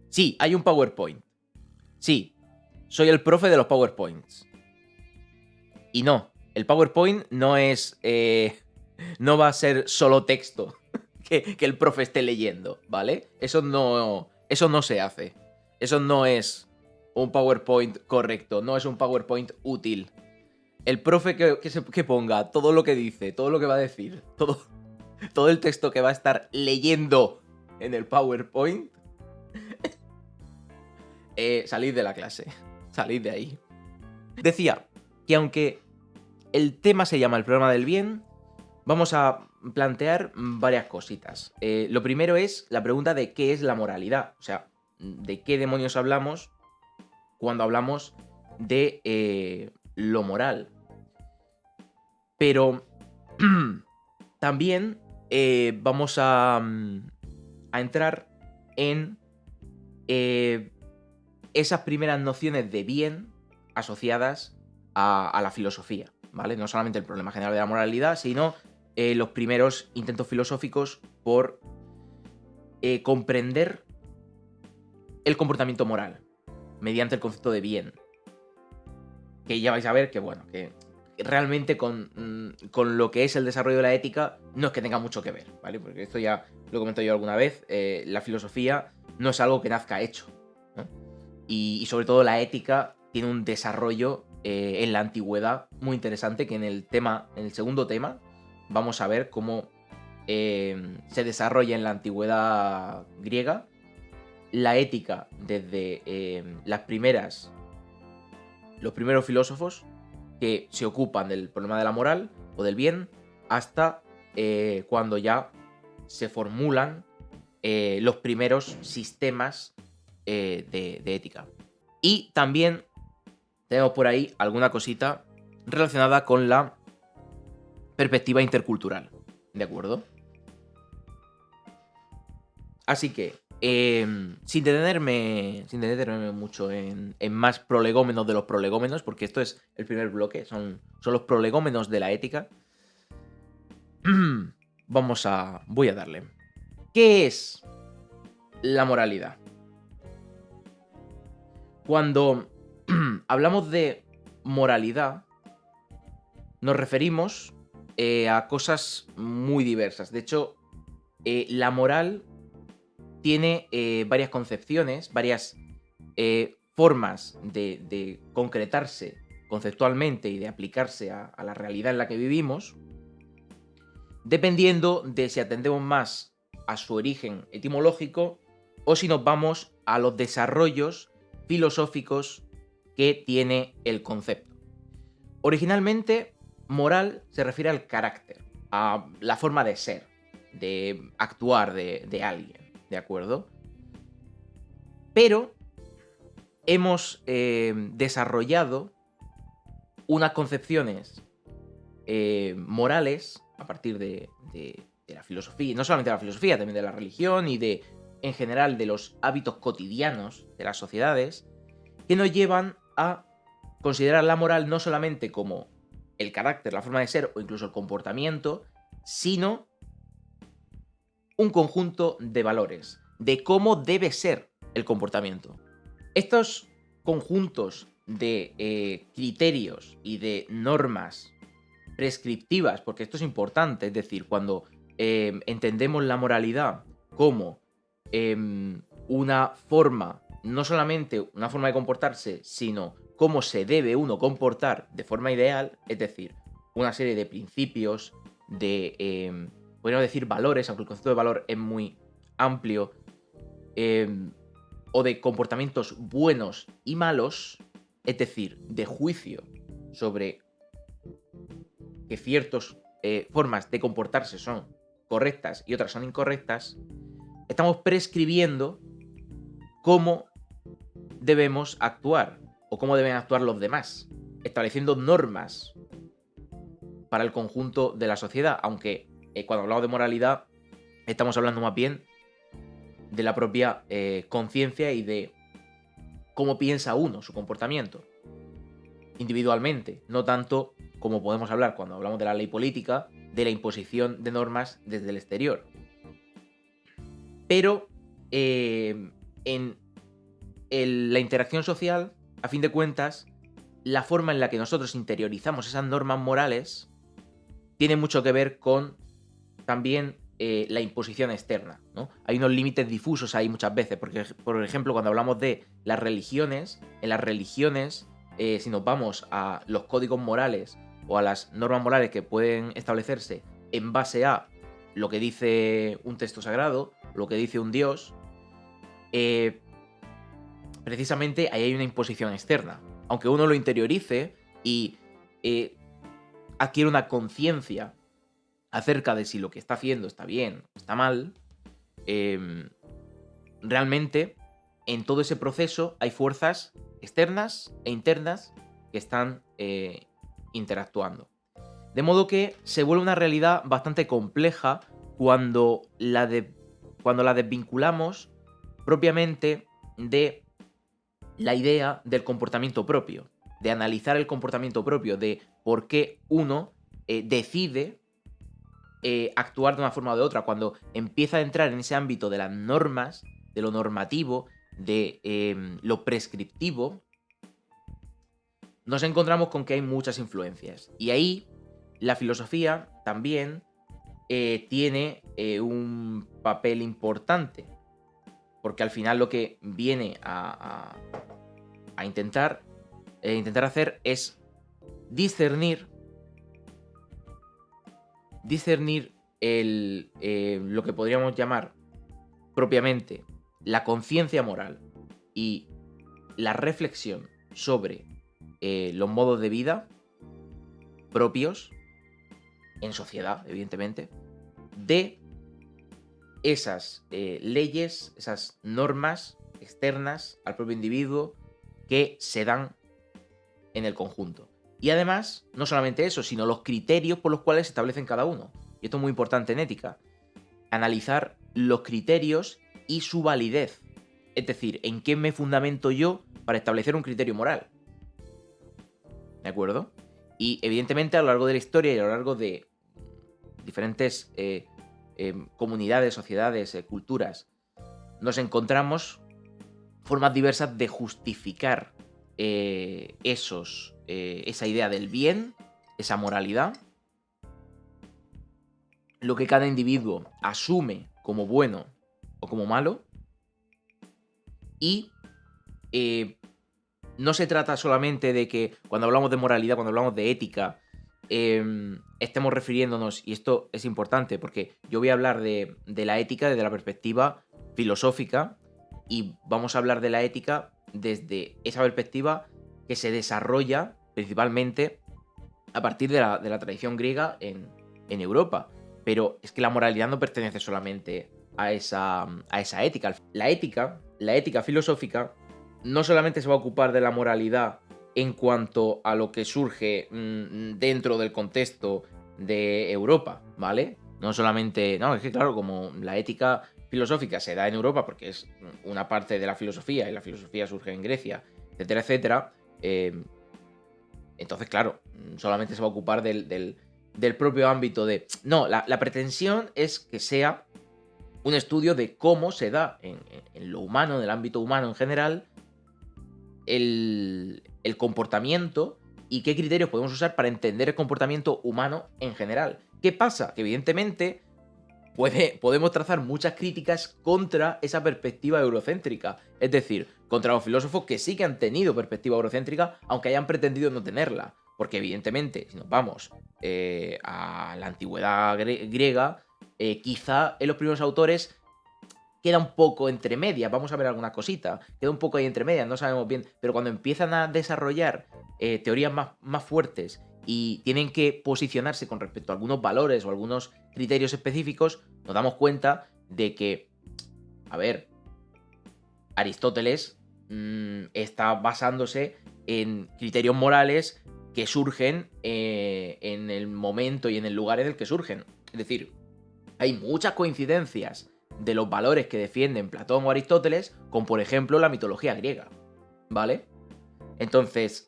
Sí, hay un PowerPoint. Sí, soy el profe de los PowerPoints. Y no, el PowerPoint no es... no va a ser solo texto que el profe esté leyendo, ¿vale? Eso no se hace. Eso no es un PowerPoint correcto, no es un PowerPoint útil. El profe que ponga todo lo que dice, todo lo que va a decir, todo el texto que va a estar leyendo en el PowerPoint, salid de la clase, salid de ahí. Decía que aunque el tema se llama el problema del bien, vamos a plantear varias cositas. Lo primero es la pregunta de qué es la moralidad, o sea, de qué demonios hablamos cuando hablamos de lo moral. Pero también vamos a entrar en esas primeras nociones de bien asociadas a la filosofía, ¿vale? No solamente el problema general de la moralidad, sino los primeros intentos filosóficos por comprender el comportamiento moral mediante el concepto de bien. Que ya vais a ver que, bueno, que realmente con lo que es el desarrollo de la ética no es que tenga mucho que ver, ¿vale? Porque esto ya lo he comentado yo alguna vez, la filosofía no es algo que nazca hecho, ¿no? Y sobre todo la ética tiene un desarrollo en la antigüedad muy interesante, que en el segundo tema, vamos a ver cómo se desarrolla en la antigüedad griega la ética desde los primeros filósofos que se ocupan del problema de la moral o del bien, hasta cuando ya se formulan los primeros sistemas de ética. Y también tenemos por ahí alguna cosita relacionada con la perspectiva intercultural, ¿de acuerdo? Así que, sin detenerme mucho en más prolegómenos de los prolegómenos, porque esto es el primer bloque, son los prolegómenos de la ética, voy a darle. ¿Qué es la moralidad? Cuando hablamos de moralidad, nos referimos a cosas muy diversas. De hecho, la moral tiene varias concepciones, varias formas de concretarse conceptualmente y de aplicarse a la realidad en la que vivimos, dependiendo de si atendemos más a su origen etimológico o si nos vamos a los desarrollos filosóficos que tiene el concepto. Originalmente, moral se refiere al carácter, a la forma de ser, de actuar de alguien, ¿de acuerdo? Pero hemos desarrollado unas concepciones morales a partir de la filosofía, no solamente de la filosofía, también de la religión y en general, de los hábitos cotidianos de las sociedades, que nos llevan a considerar la moral no solamente como el carácter, la forma de ser o incluso el comportamiento, sino un conjunto de valores, de cómo debe ser el comportamiento. Estos conjuntos de criterios y de normas prescriptivas, porque esto es importante, es decir, cuando entendemos la moralidad como una forma, no solamente una forma de comportarse, sino cómo se debe uno comportar de forma ideal, es decir, una serie de principios, podríamos decir valores, aunque el concepto de valor es muy amplio, o de comportamientos buenos y malos, es decir, de juicio sobre que ciertas formas de comportarse son correctas y otras son incorrectas, estamos prescribiendo cómo debemos actuar o cómo deben actuar los demás, estableciendo normas para el conjunto de la sociedad, aunque cuando hablamos de moralidad estamos hablando más bien de la propia conciencia y de cómo piensa uno, su comportamiento, individualmente, no tanto como podemos hablar cuando hablamos de la ley política, de la imposición de normas desde el exterior. Pero en la interacción social, a fin de cuentas, la forma en la que nosotros interiorizamos esas normas morales tiene mucho que ver con también la imposición externa, ¿no? Hay unos límites difusos ahí muchas veces, porque, por ejemplo, cuando hablamos de las religiones, en las religiones, si nos vamos a los códigos morales o a las normas morales que pueden establecerse en base a lo que dice un texto sagrado, lo que dice un dios, precisamente ahí hay una imposición externa. Aunque uno lo interiorice y adquiere una conciencia acerca de si lo que está haciendo está bien o está mal, realmente en todo ese proceso hay fuerzas externas e internas que están interactuando. De modo que se vuelve una realidad bastante compleja cuando cuando la desvinculamos propiamente de la idea del comportamiento propio, de analizar el comportamiento propio, de por qué uno decide actuar de una forma o de otra, cuando empieza a entrar en ese ámbito de las normas, de lo normativo, de lo prescriptivo, nos encontramos con que hay muchas influencias. Y ahí la filosofía también tiene un papel importante, porque al final lo que viene a intentar hacer es discernir lo que podríamos llamar propiamente la conciencia moral y la reflexión sobre los modos de vida propios en sociedad, evidentemente, de esas leyes, esas normas externas al propio individuo que se dan en el conjunto. Y además, no solamente eso, sino los criterios por los cuales se establecen cada uno. Y esto es muy importante en ética. Analizar los criterios y su validez. Es decir, en qué me fundamento yo para establecer un criterio moral. ¿De acuerdo? Y evidentemente a lo largo de la historia y a lo largo de diferentes comunidades, sociedades, culturas, nos encontramos formas diversas de justificar esa idea del bien, esa moralidad, lo que cada individuo asume como bueno o como malo, y no se trata solamente de que cuando hablamos de moralidad, cuando hablamos de ética, estemos refiriéndonos, y esto es importante porque yo voy a hablar de la ética desde la perspectiva filosófica y vamos a hablar de la ética desde esa perspectiva que se desarrolla principalmente a partir de la tradición griega en Europa. Pero es que la moralidad no pertenece solamente a esa ética. La ética filosófica no solamente se va a ocupar de la moralidad en cuanto a lo que surge dentro del contexto de Europa, ¿vale? No solamente... No, es que claro, como la ética filosófica se da en Europa porque es una parte de la filosofía y la filosofía surge en Grecia, etcétera, etcétera, entonces, claro, solamente se va a ocupar del propio ámbito de... No, la pretensión es que sea un estudio de cómo se da en lo humano, en el ámbito humano en general, el comportamiento y qué criterios podemos usar para entender el comportamiento humano en general. ¿Qué pasa? Que evidentemente podemos trazar muchas críticas contra esa perspectiva eurocéntrica. Es decir, contra los filósofos que sí que han tenido perspectiva eurocéntrica, aunque hayan pretendido no tenerla. Porque evidentemente, si nos vamos a la antigüedad griega, quizá en los primeros autores queda un poco entre medias, vamos a ver alguna cosita, queda un poco ahí entre medias, no sabemos bien, pero cuando empiezan a desarrollar teorías más fuertes y tienen que posicionarse con respecto a algunos valores o algunos criterios específicos, nos damos cuenta de que, a ver, Aristóteles está basándose en criterios morales que surgen en el momento y en el lugar en el que surgen. Es decir, hay muchas coincidencias de los valores que defienden Platón o Aristóteles con, por ejemplo, la mitología griega, ¿vale? Entonces,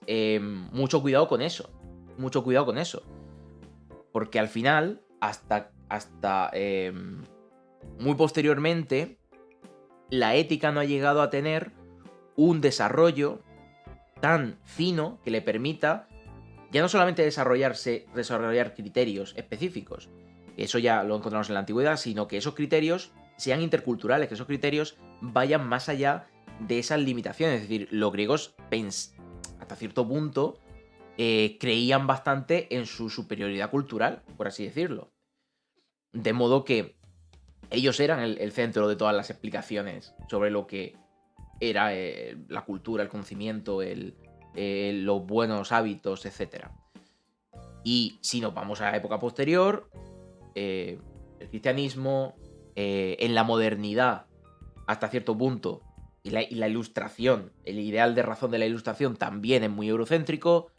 mucho cuidado con eso. Mucho cuidado con eso. Porque al final, hasta muy posteriormente, la ética no ha llegado a tener un desarrollo tan fino que le permita ya no solamente desarrollar criterios específicos, eso ya lo encontramos en la antigüedad, sino que esos criterios sean interculturales, que esos criterios vayan más allá de esas limitaciones. Es decir, los griegos, hasta cierto punto, creían bastante en su superioridad cultural, por así decirlo. De modo que ellos eran el centro de todas las explicaciones sobre lo que era la cultura, el conocimiento, los buenos hábitos, etc. Y si nos vamos a la época posterior, el cristianismo, en la modernidad, hasta cierto punto, y la ilustración, el ideal de razón de la ilustración también es muy eurocéntrico,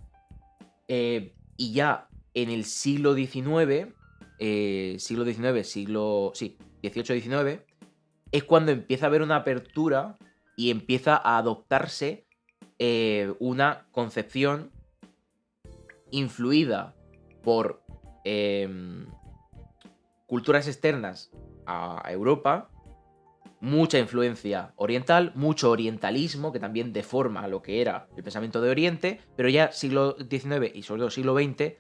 y ya en el siglo XIX, XVIII-XIX, es cuando empieza a haber una apertura y empieza a adoptarse una concepción influida por culturas externas a Europa, mucha influencia oriental, mucho orientalismo, que también deforma lo que era el pensamiento de Oriente, pero ya siglo XIX y sobre todo siglo XX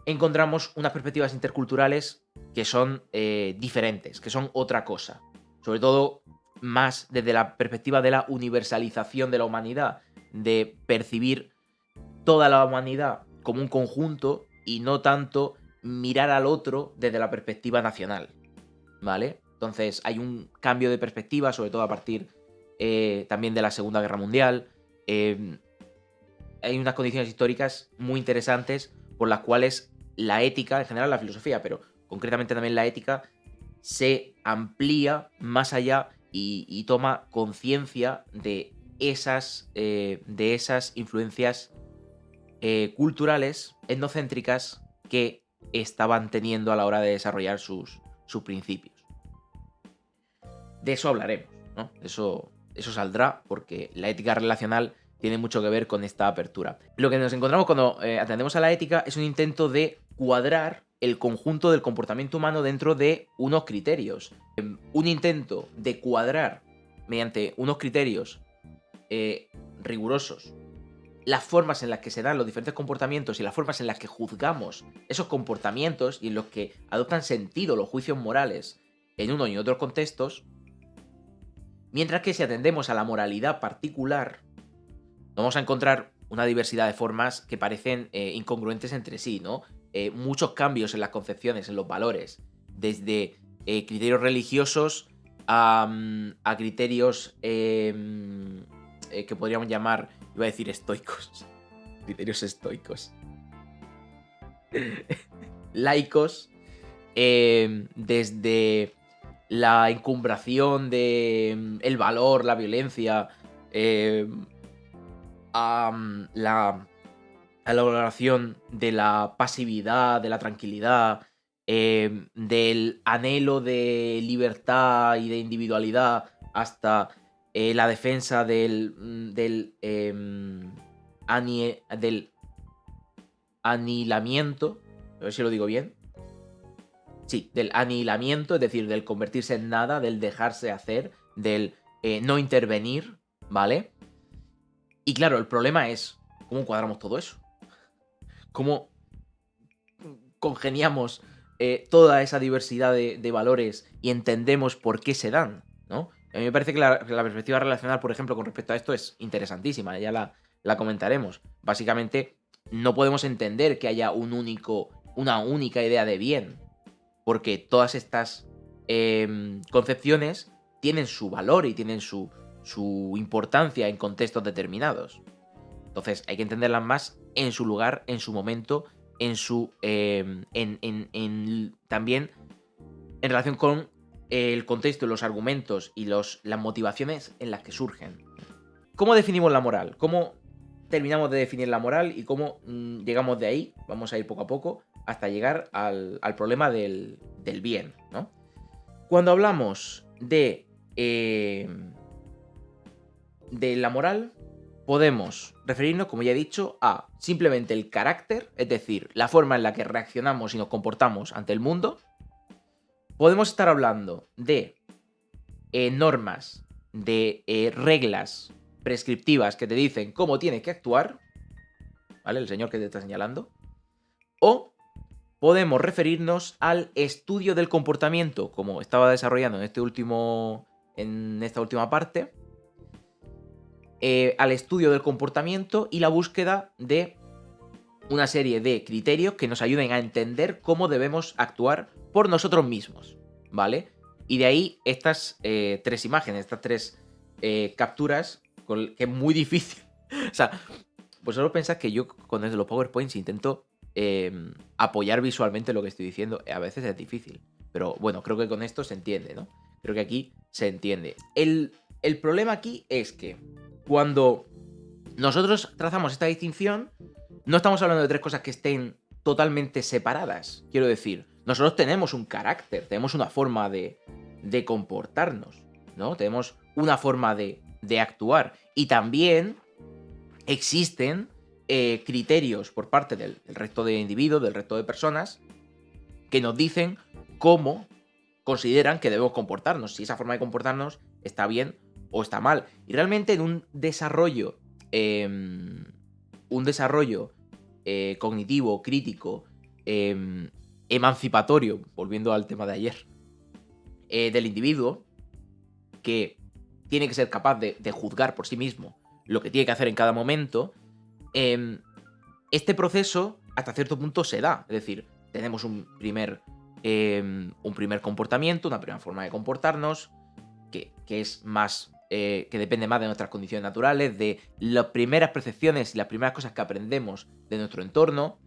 encontramos unas perspectivas interculturales que son diferentes, que son otra cosa. Sobre todo más desde la perspectiva de la universalización de la humanidad, de percibir toda la humanidad como un conjunto y no tanto mirar al otro desde la perspectiva nacional, ¿vale? Entonces hay un cambio de perspectiva, sobre todo a partir también de la Segunda Guerra Mundial. Hay unas condiciones históricas muy interesantes por las cuales la ética, en general la filosofía, pero concretamente también la ética, se amplía más allá y toma conciencia de esas influencias culturales etnocéntricas que estaban teniendo a la hora de desarrollar sus principios. De eso hablaremos, ¿no? Eso saldrá porque la ética relacional tiene mucho que ver con esta apertura. Lo que nos encontramos cuando atendemos a la ética es un intento de cuadrar el conjunto del comportamiento humano dentro de unos criterios. Un intento de cuadrar mediante unos criterios rigurosos las formas en las que se dan los diferentes comportamientos y las formas en las que juzgamos esos comportamientos y en los que adoptan sentido los juicios morales en uno y otros contextos, mientras que si atendemos a la moralidad particular, vamos a encontrar una diversidad de formas que parecen incongruentes entre sí, ¿no? Muchos cambios en las concepciones, en los valores, desde criterios religiosos a criterios que podríamos llamar, iba a decir estoicos, criterios estoicos, laicos, desde la encumbración de el valor, la violencia, a la valoración de la pasividad, de la tranquilidad, del anhelo de libertad y de individualidad, hasta la defensa del anilamiento, a ver si lo digo bien. Sí, del anilamiento, es decir, del convertirse en nada, del dejarse hacer, del no intervenir, ¿vale? Y claro, el problema es cómo cuadramos todo eso. Cómo congeniamos toda esa diversidad de valores y entendemos por qué se dan, ¿no? A mí me parece que la perspectiva relacional, por ejemplo, con respecto a esto es interesantísima, ya la comentaremos. Básicamente, no podemos entender que haya una única idea de bien, porque todas estas concepciones tienen su valor y tienen su importancia en contextos determinados. Entonces hay que entenderlas más en su lugar, en su momento, también en relación con el contexto, los argumentos y las motivaciones en las que surgen. ¿Cómo definimos la moral? ¿Cómo terminamos de definir la moral y cómo llegamos de ahí? Vamos a ir poco a poco hasta llegar al problema del bien, ¿no? Cuando hablamos de la moral, podemos referirnos, como ya he dicho, a simplemente el carácter, es decir, la forma en la que reaccionamos y nos comportamos ante el mundo. Podemos estar hablando de normas, de reglas prescriptivas que te dicen cómo tienes que actuar, ¿vale? El señor que te está señalando. O podemos referirnos al estudio del comportamiento, como estaba desarrollando en esta última parte, al estudio del comportamiento y la búsqueda de una serie de criterios que nos ayuden a entender cómo debemos actuar por nosotros mismos, ¿vale? Y de ahí estas 3 imágenes, estas 3 capturas, que es muy difícil. O sea, vosotros pensáis que yo con los PowerPoints intento apoyar visualmente lo que estoy diciendo. A veces es difícil, pero bueno, creo que con esto se entiende, ¿no? Creo que aquí se entiende. El problema aquí es que cuando nosotros trazamos esta distinción, no estamos hablando de 3 cosas que estén totalmente separadas. Quiero decir, nosotros tenemos un carácter, tenemos una forma de comportarnos, ¿no? Tenemos una forma de actuar. Y también existen criterios por parte del resto de individuos, del resto de personas, que nos dicen cómo consideran que debemos comportarnos, si esa forma de comportarnos está bien o está mal. Y realmente en un desarrollo cognitivo, crítico, emancipatorio, volviendo al tema de ayer, del individuo, que tiene que ser capaz de juzgar por sí mismo lo que tiene que hacer en cada momento, este proceso hasta cierto punto se da. Es decir, tenemos un primer comportamiento, una primera forma de comportarnos, que es más, que depende más de nuestras condiciones naturales, de las primeras percepciones y las primeras cosas que aprendemos de nuestro entorno.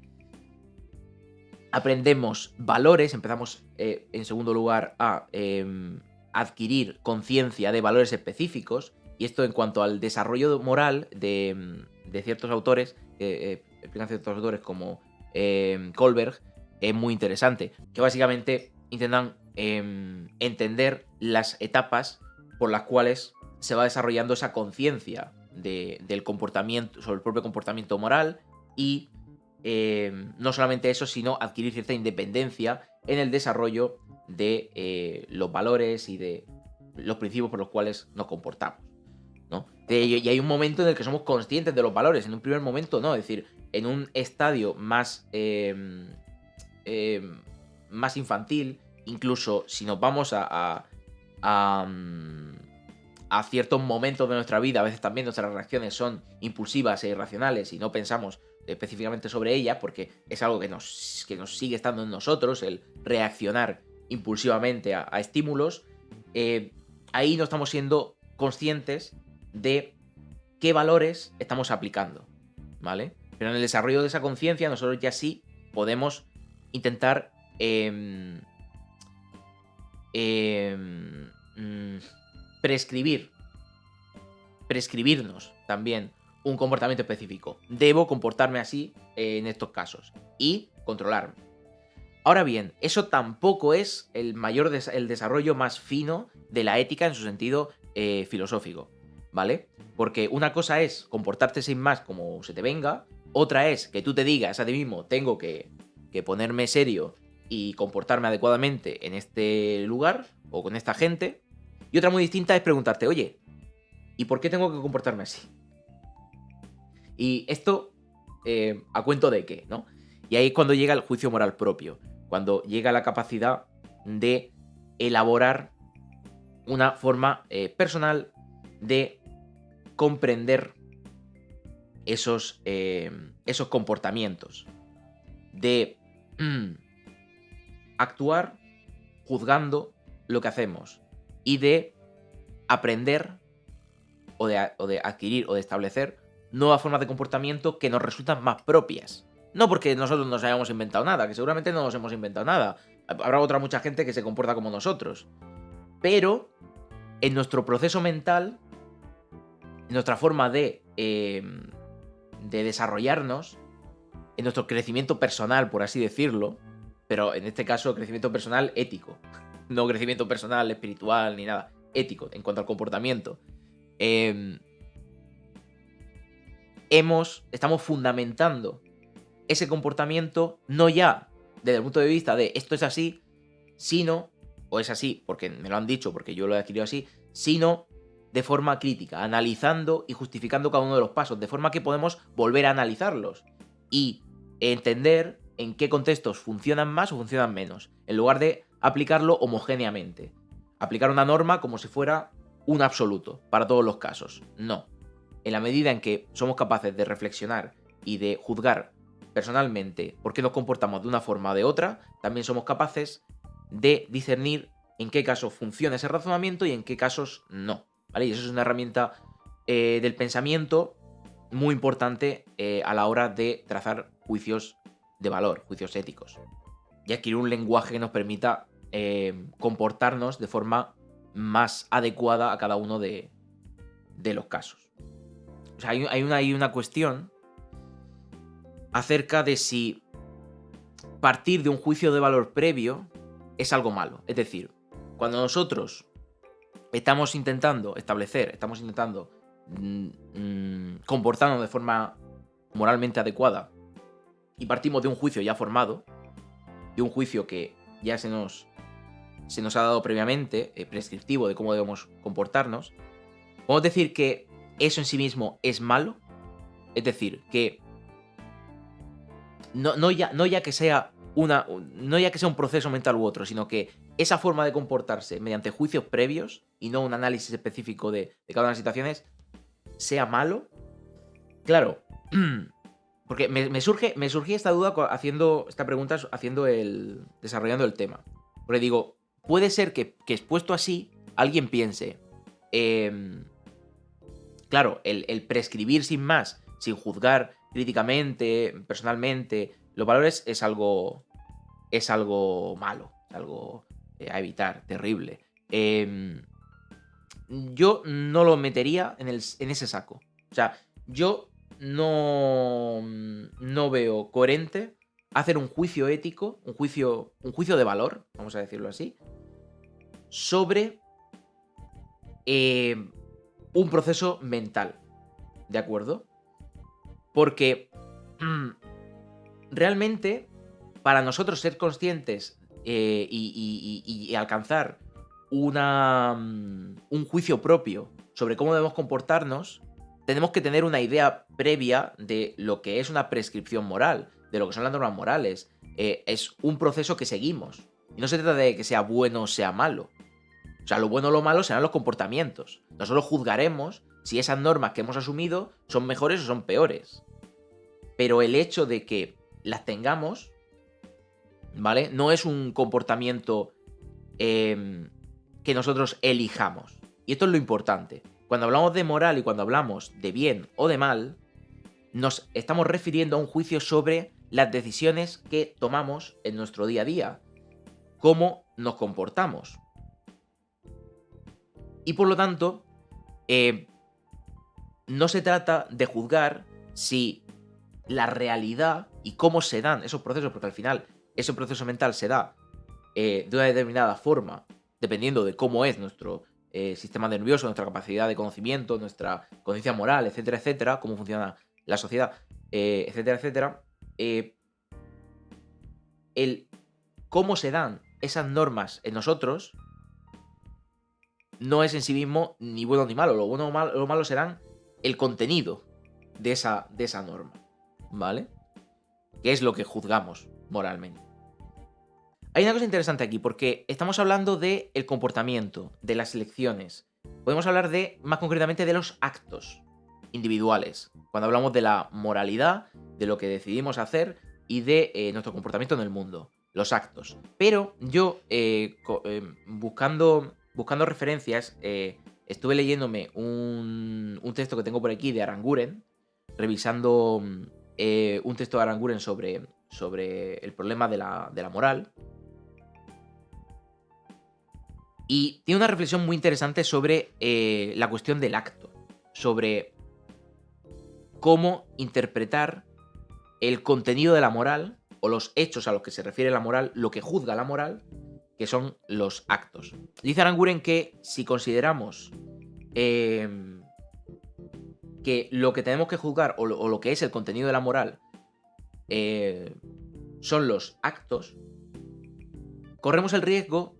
Aprendemos valores, empezamos en segundo lugar a adquirir conciencia de valores específicos, y esto en cuanto al desarrollo moral de ciertos autores, explican ciertos autores como Kohlberg, es muy interesante, que básicamente intentan entender las etapas por las cuales se va desarrollando esa conciencia del comportamiento, sobre el propio comportamiento moral, y no solamente eso, sino adquirir cierta independencia en el desarrollo de los valores y de los principios por los cuales nos comportamos, ¿no? Y hay un momento en el que somos conscientes de los valores, en un primer momento no, es decir, en un estadio más infantil, incluso si nos vamos a ciertos momentos de nuestra vida, a veces también nuestras reacciones son impulsivas e irracionales y no pensamos específicamente sobre ellas, porque es algo que nos sigue estando en nosotros, el reaccionar impulsivamente a estímulos. Ahí no estamos siendo conscientes de qué valores estamos aplicando, ¿vale? Pero en el desarrollo de esa conciencia nosotros ya sí podemos intentar prescribirnos también un comportamiento específico. Debo comportarme así en estos casos y controlarme. Ahora bien, eso tampoco es el desarrollo más fino de la ética en su sentido filosófico, ¿vale? Porque una cosa es comportarte sin más como se te venga, otra es que tú te digas a ti mismo, tengo que ponerme serio y comportarme adecuadamente en este lugar o con esta gente, y otra muy distinta es preguntarte, oye, ¿y por qué tengo que comportarme así? Y esto, ¿a cuento de qué, no? Y ahí es cuando llega el juicio moral propio, cuando llega la capacidad de elaborar una forma personal de comprender esos comportamientos, de actuar juzgando lo que hacemos y de aprender o de adquirir o de establecer nuevas formas de comportamiento que nos resultan más propias. No porque nosotros nos hayamos inventado nada, que seguramente no nos hemos inventado nada. Habrá mucha gente que se comporta como nosotros. Pero en nuestro proceso mental, en nuestra forma de desarrollarnos, en nuestro crecimiento personal, por así decirlo, pero en este caso crecimiento personal ético, no crecimiento personal espiritual ni nada, ético en cuanto al comportamiento, estamos fundamentando ese comportamiento no ya desde el punto de vista de esto es así, sino, o es así porque me lo han dicho, porque yo lo he adquirido así, sino de forma crítica, analizando y justificando cada uno de los pasos, de forma que podemos volver a analizarlos y entender en qué contextos funcionan más o funcionan menos, en lugar de aplicarlo homogéneamente. Aplicar una norma como si fuera un absoluto para todos los casos. No. En la medida en que somos capaces de reflexionar y de juzgar personalmente por qué nos comportamos de una forma o de otra, también somos capaces de discernir en qué casos funciona ese razonamiento y en qué casos no. ¿Vale? Y eso es una herramienta del pensamiento muy importante a la hora de trazar juicios de valor, juicios éticos. Y adquirir un lenguaje que nos permita comportarnos de forma más adecuada a cada uno de los casos. O sea, hay una cuestión acerca de si partir de un juicio de valor previo es algo malo. Es decir, cuando nosotros estamos intentando comportarnos de forma moralmente adecuada y partimos de un juicio ya formado, de un juicio que ya se nos ha dado previamente, prescriptivo de cómo debemos comportarnos, podemos decir que eso en sí mismo es malo. Es decir, que no ya que sea un proceso mental u otro, sino que esa forma de comportarse mediante juicios previos y no un análisis específico de cada una de las situaciones sea malo. Claro, porque me surgía esta duda haciendo esta pregunta, desarrollando el tema. Porque digo, puede ser que expuesto así, alguien piense, claro, el prescribir sin más, sin juzgar críticamente, personalmente, los valores es algo malo, es algo a evitar, terrible. Yo no lo metería en ese saco. O sea, yo no veo coherente hacer un juicio ético, un juicio de valor, vamos a decirlo así, sobre un proceso mental, ¿de acuerdo? Porque realmente, para nosotros ser conscientes y alcanzar un juicio propio sobre cómo debemos comportarnos, tenemos que tener una idea previa de lo que es una prescripción moral, de lo que son las normas morales. Es un proceso que seguimos. Y no se trata de que sea bueno o sea malo. O sea, lo bueno o lo malo serán los comportamientos. Nosotros juzgaremos si esas normas que hemos asumido son mejores o son peores. Pero el hecho de que las tengamos, ¿vale? No es un comportamiento que nosotros elijamos. Y esto es lo importante. Cuando hablamos de moral y cuando hablamos de bien o de mal, nos estamos refiriendo a un juicio sobre las decisiones que tomamos en nuestro día a día. Cómo nos comportamos. Y por lo tanto, no se trata de juzgar si la realidad y cómo se dan esos procesos, porque al final ese proceso mental se da de una determinada forma, dependiendo de cómo es nuestro sistema nervioso, nuestra capacidad de conocimiento, nuestra conciencia moral, etcétera, etcétera, cómo funciona la sociedad, etcétera, etcétera. El cómo se dan esas normas en nosotros no es en sí mismo ni bueno ni malo. Lo bueno o lo malo serán el contenido de esa norma, ¿vale? Que es lo que juzgamos moralmente. Hay una cosa interesante aquí, porque estamos hablando del comportamiento, de las elecciones. Podemos hablar más concretamente de los actos individuales, cuando hablamos de la moralidad, de lo que decidimos hacer y de nuestro comportamiento en el mundo, los actos. Pero yo, buscando referencias, estuve leyéndome un texto que tengo por aquí de Aranguren, revisando un texto de Aranguren sobre el problema de la moral. Y tiene una reflexión muy interesante sobre la cuestión del acto, sobre cómo interpretar el contenido de la moral o los hechos a los que se refiere la moral, lo que juzga la moral, que son los actos. Dice Aranguren que si consideramos que lo que tenemos que juzgar o lo que es el contenido de la moral son los actos, corremos el riesgo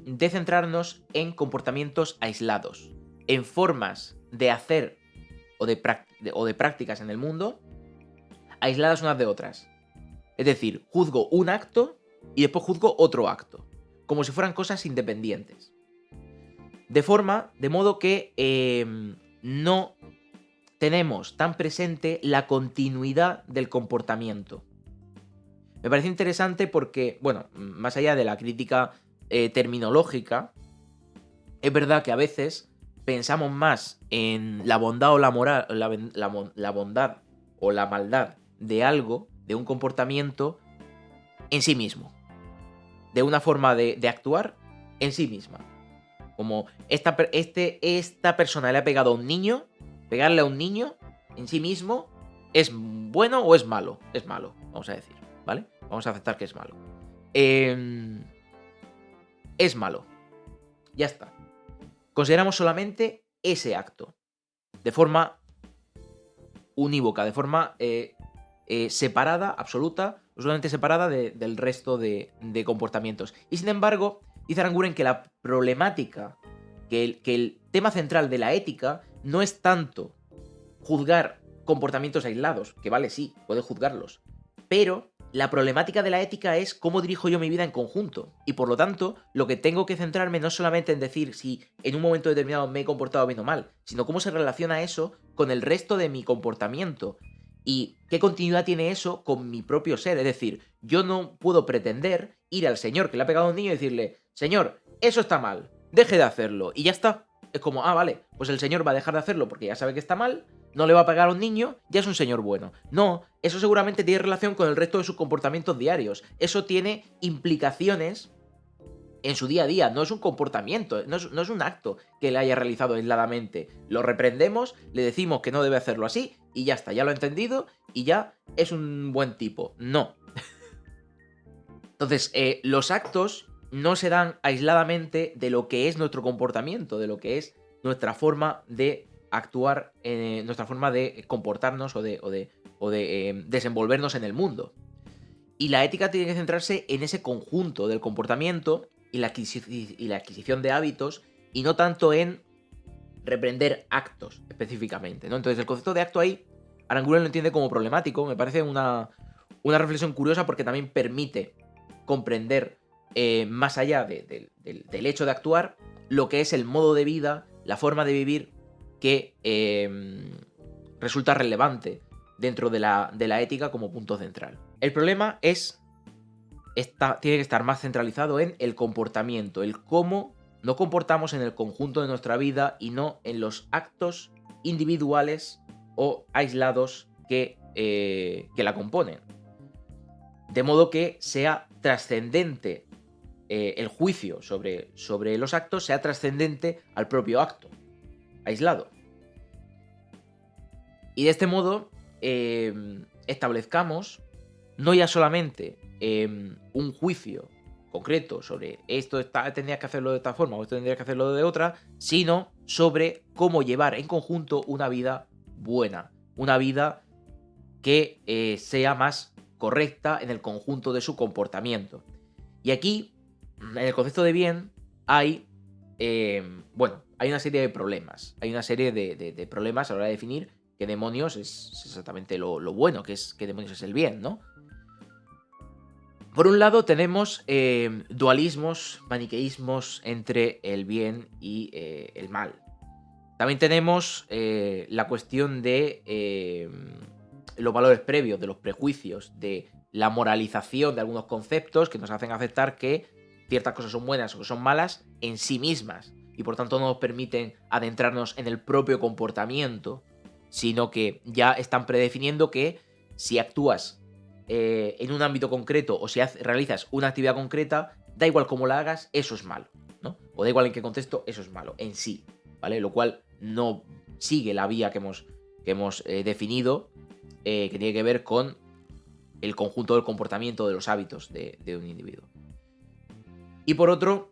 de centrarnos en comportamientos aislados, en formas de hacer o de prácticas en el mundo aisladas unas de otras. Es decir, juzgo un acto y después juzgo otro acto, como si fueran cosas independientes. De modo que no tenemos tan presente la continuidad del comportamiento. Me parece interesante porque, bueno, más allá de la crítica terminológica, es verdad que a veces pensamos más en la bondad o la moral, la bondad o la maldad de algo, de un comportamiento, en sí mismo. De una forma de actuar en sí misma. Como esta persona le ha pegado a un niño, pegarle a un niño en sí mismo, ¿es bueno o es malo? Es malo, vamos a decir, ¿vale? Vamos a aceptar que es malo. Es malo. Ya está. Consideramos solamente ese acto. De forma unívoca, de forma separada, absoluta, absolutamente separada del resto de comportamientos. Y sin embargo, dice Aranguren que la problemática, que el tema central de la ética no es tanto juzgar comportamientos aislados, que vale, sí, puedes juzgarlos, pero la problemática de la ética es cómo dirijo yo mi vida en conjunto. Y por lo tanto, lo que tengo que centrarme no es solamente en decir si en un momento determinado me he comportado bien o mal, sino cómo se relaciona eso con el resto de mi comportamiento. Y qué continuidad tiene eso con mi propio ser. Es decir, yo no puedo pretender ir al señor que le ha pegado a un niño y decirle, señor, eso está mal, deje de hacerlo. Y ya está. Es como, vale, pues el señor va a dejar de hacerlo porque ya sabe que está mal, no le va a pegar a un niño, ya es un señor bueno. No, eso seguramente tiene relación con el resto de sus comportamientos diarios. Eso tiene implicaciones en su día a día. No es un comportamiento, no es un acto que le haya realizado aisladamente. Lo reprendemos, le decimos que no debe hacerlo así y ya está, ya lo ha entendido y ya es un buen tipo. No. Entonces, los actos no se dan aisladamente de lo que es nuestro comportamiento, de lo que es nuestra forma de actuar, nuestra forma de comportarnos o de desenvolvernos en el mundo. Y la ética tiene que centrarse en ese conjunto del comportamiento y la adquisición de hábitos y no tanto en reprender actos específicamente, ¿no? Entonces el concepto de acto ahí, Aranguren lo entiende como problemático. Me parece una reflexión curiosa porque también permite comprender más allá del hecho de actuar lo que es el modo de vida, la forma de vivir que resulta relevante dentro de la ética como punto central. El problema tiene que estar más centralizado en el comportamiento, el cómo nos comportamos en el conjunto de nuestra vida y no en los actos individuales o aislados que la componen. De modo que sea trascendente el juicio sobre los actos, sea trascendente al propio acto, aislado. Y de este modo establezcamos no ya solamente un juicio concreto sobre esto tendrías que hacerlo de esta forma o esto tendrías que hacerlo de otra, sino sobre cómo llevar en conjunto una vida buena, una vida que sea más correcta en el conjunto de su comportamiento. Y aquí, en el concepto de bien, hay una serie de problemas. Hay una serie de problemas a la hora de definir qué demonios es exactamente lo bueno, qué demonios es el bien, ¿no? Por un lado tenemos dualismos, maniqueísmos entre el bien y el mal. También tenemos la cuestión de los valores previos, de los prejuicios, de la moralización de algunos conceptos que nos hacen aceptar que ciertas cosas son buenas o son malas en sí mismas y por tanto no nos permiten adentrarnos en el propio comportamiento, sino que ya están predefiniendo que si actúas en un ámbito concreto o si realizas una actividad concreta, da igual cómo la hagas, eso es malo, ¿no? O da igual en qué contexto, eso es malo en sí, ¿vale? Lo cual no sigue la vía que hemos definido, que tiene que ver con el conjunto del comportamiento de los hábitos de un individuo. Y por otro,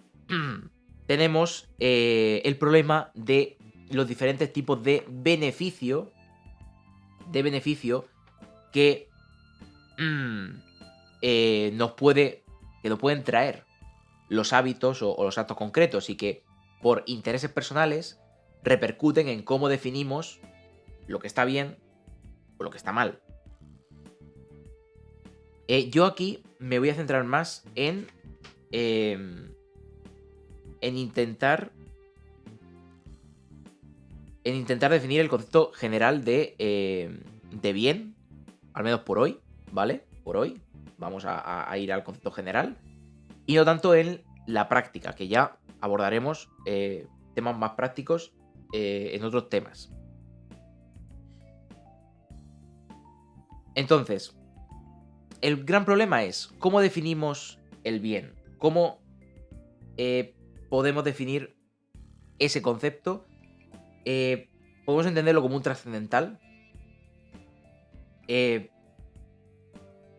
tenemos el problema de los diferentes tipos de beneficio que nos pueden traer los hábitos o los actos concretos y que por intereses personales repercuten en cómo definimos lo que está bien o lo que está mal. Yo aquí me voy a centrar más en intentar definir el concepto general de bien, al menos por hoy, ¿vale? Por hoy vamos a ir al concepto general y no tanto en la práctica, que ya abordaremos temas más prácticos en otros temas. Entonces, el gran problema es cómo definimos el bien, cómo podemos definir ese concepto. Podemos entenderlo como un trascendental.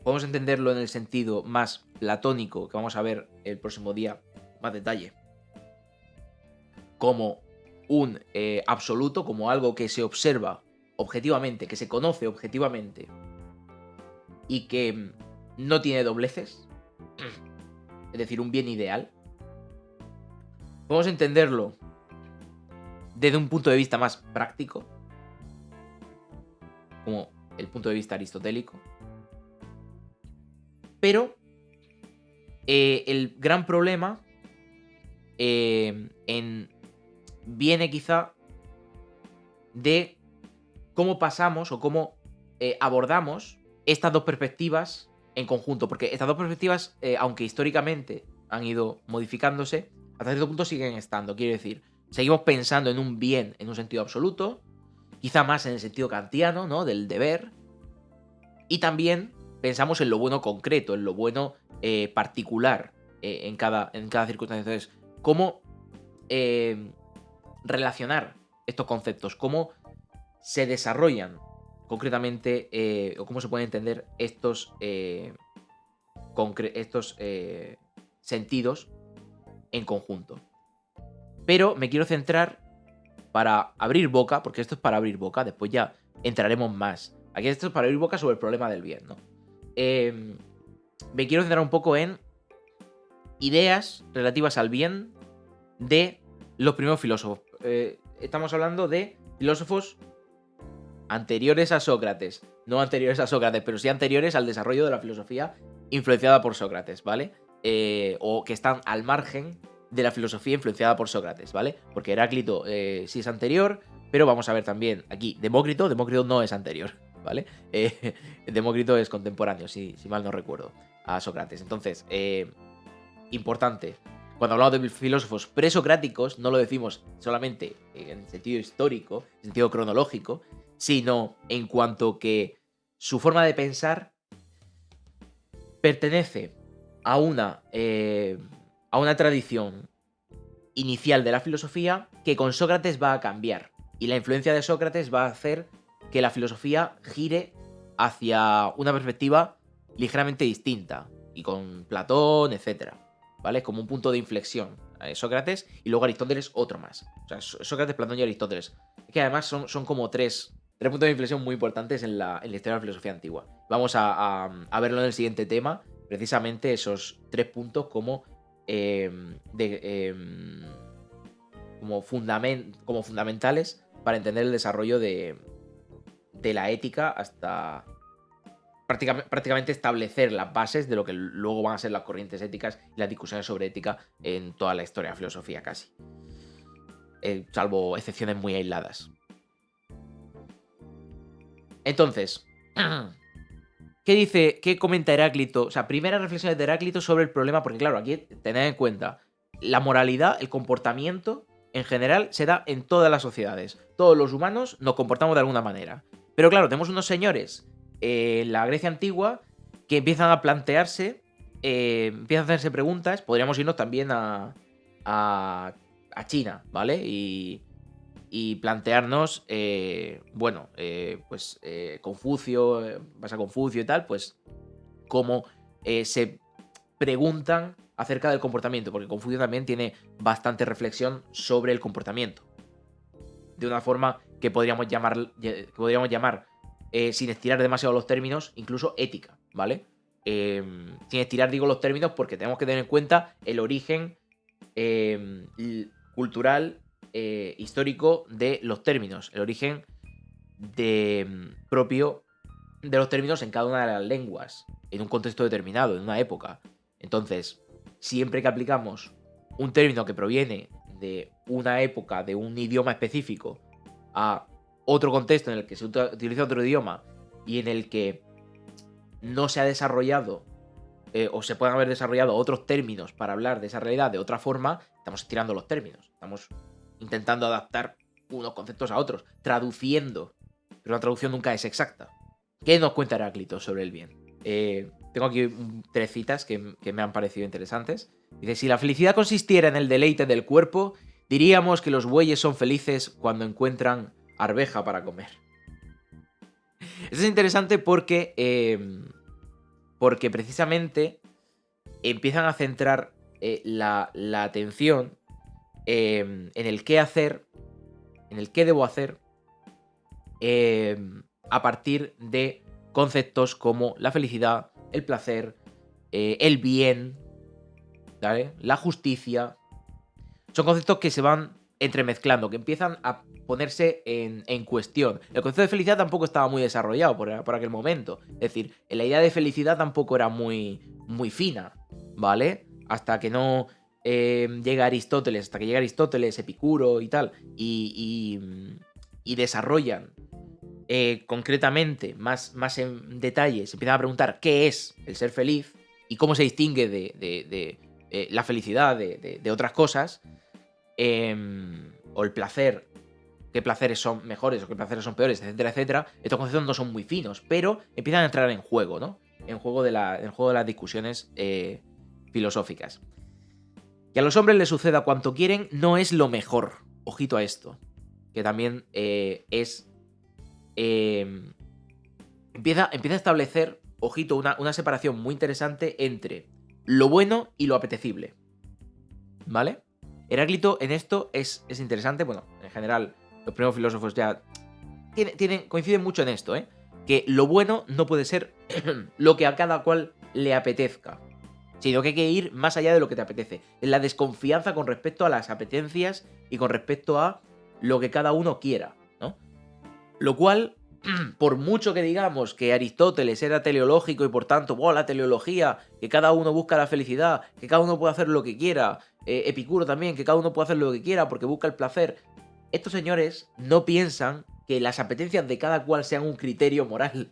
Podemos entenderlo en el sentido más platónico, que vamos a ver el próximo día más detalle, como un absoluto, como algo que se observa objetivamente, que se conoce objetivamente y que no tiene dobleces, es decir, un bien ideal. Podemos entenderlo desde un punto de vista más práctico, como el punto de vista aristotélico. Pero el gran problema viene quizá de cómo pasamos o cómo abordamos estas dos perspectivas en conjunto. Porque estas dos perspectivas, aunque históricamente han ido modificándose, hasta cierto punto siguen estando. Quiero decir, seguimos pensando en un bien en un sentido absoluto, quizá más en el sentido kantiano, ¿no? Del deber. Y también pensamos en lo bueno concreto, en lo bueno particular en cada circunstancia. Entonces, ¿cómo relacionar estos conceptos? ¿Cómo se desarrollan concretamente o cómo se pueden entender estos sentidos en conjunto? Pero me quiero centrar para abrir boca, porque esto es para abrir boca, después ya entraremos más. Aquí esto es para abrir boca sobre el problema del bien, ¿no? Me quiero centrar un poco en ideas relativas al bien de los primeros filósofos. Estamos hablando de filósofos anteriores a Sócrates. No anteriores a Sócrates, pero sí anteriores al desarrollo de la filosofía influenciada por Sócrates, ¿vale? O que están al margen de la filosofía influenciada por Sócrates, ¿vale? Porque Heráclito sí es anterior, pero vamos a ver también aquí Demócrito no es anterior, ¿vale? Demócrito es contemporáneo, si mal no recuerdo, a Sócrates. Entonces, importante, cuando hablamos de filósofos presocráticos, no lo decimos solamente en sentido histórico, en sentido cronológico, sino en cuanto que su forma de pensar pertenece a una tradición inicial de la filosofía que con Sócrates va a cambiar. Y la influencia de Sócrates va a hacer que la filosofía gire hacia una perspectiva ligeramente distinta. Y con Platón, etc. ¿Vale? Como un punto de inflexión. Sócrates y luego Aristóteles otro más. O sea, Sócrates, Platón y Aristóteles. Es que además son como tres puntos de inflexión muy importantes en la historia de la filosofía antigua. Vamos a verlo en el siguiente tema. Precisamente esos 3 puntos como fundamentales para entender el desarrollo de la ética hasta prácticamente establecer las bases de lo que luego van a ser las corrientes éticas y las discusiones sobre ética en toda la historia de la filosofía casi. Salvo excepciones muy aisladas. Entonces, ¿qué comenta Heráclito? O sea, primeras reflexiones de Heráclito sobre el problema, porque claro, aquí tened en cuenta, la moralidad, el comportamiento, en general, se da en todas las sociedades. Todos los humanos nos comportamos de alguna manera. Pero claro, tenemos unos señores en la Grecia antigua que empiezan a plantearse, empiezan a hacerse preguntas, podríamos irnos también a China, ¿vale? Y plantearnos, Confucio, vas a Confucio y tal, pues cómo se preguntan acerca del comportamiento, porque Confucio también tiene bastante reflexión sobre el comportamiento. De una forma que podríamos llamar sin estirar demasiado los términos, incluso ética, ¿vale? Sin estirar, digo, los términos porque tenemos que tener en cuenta el origen cultural histórico de los términos, el origen propio de los términos en cada una de las lenguas, en un contexto determinado, en una época. Entonces, siempre que aplicamos un término que proviene de una época, de un idioma específico, a otro contexto en el que se utiliza otro idioma y en el que no se ha desarrollado o se pueden haber desarrollado otros términos para hablar de esa realidad de otra forma, estamos estirando los términos. Estamos intentando adaptar unos conceptos a otros, traduciendo. Pero la traducción nunca es exacta. ¿Qué nos cuenta Heráclito sobre el bien? Tengo aquí 3 citas que me han parecido interesantes. Dice, si la felicidad consistiera en el deleite del cuerpo, diríamos que los bueyes son felices cuando encuentran arveja para comer. Esto es interesante porque precisamente empiezan a centrar la atención en el qué hacer, en el qué debo hacer, a partir de conceptos como la felicidad, el placer, el bien, ¿vale? La justicia. Son conceptos que se van entremezclando, que empiezan a ponerse en cuestión. El concepto de felicidad tampoco estaba muy desarrollado por aquel momento. Es decir, la idea de felicidad tampoco era muy, muy fina, ¿vale? Hasta que no llega Aristóteles, Epicuro y tal, y desarrollan concretamente, más en detalle, se empiezan a preguntar qué es el ser feliz y cómo se distingue de la felicidad de otras cosas, o el placer, qué placeres son mejores o qué placeres son peores, etcétera, etcétera. Estos conceptos no son muy finos, pero empiezan a entrar en juego, ¿no? En juego de las discusiones filosóficas. Que a los hombres les suceda cuanto quieren no es lo mejor. Ojito a esto, que también es... empieza a establecer, ojito, una separación muy interesante entre lo bueno y lo apetecible, ¿vale? Heráclito en esto es interesante. Bueno, en general, los primeros filósofos ya coinciden mucho en esto, que lo bueno no puede ser lo que a cada cual le apetezca, sino que hay que ir más allá de lo que te apetece. Es la desconfianza con respecto a las apetencias y con respecto a lo que cada uno quiera, ¿no? Lo cual, por mucho que digamos que Aristóteles era teleológico y por tanto, la teleología, que cada uno busca la felicidad, que cada uno puede hacer lo que quiera, Epicuro también, que cada uno puede hacer lo que quiera porque busca el placer, estos señores no piensan que las apetencias de cada cual sean un criterio moral.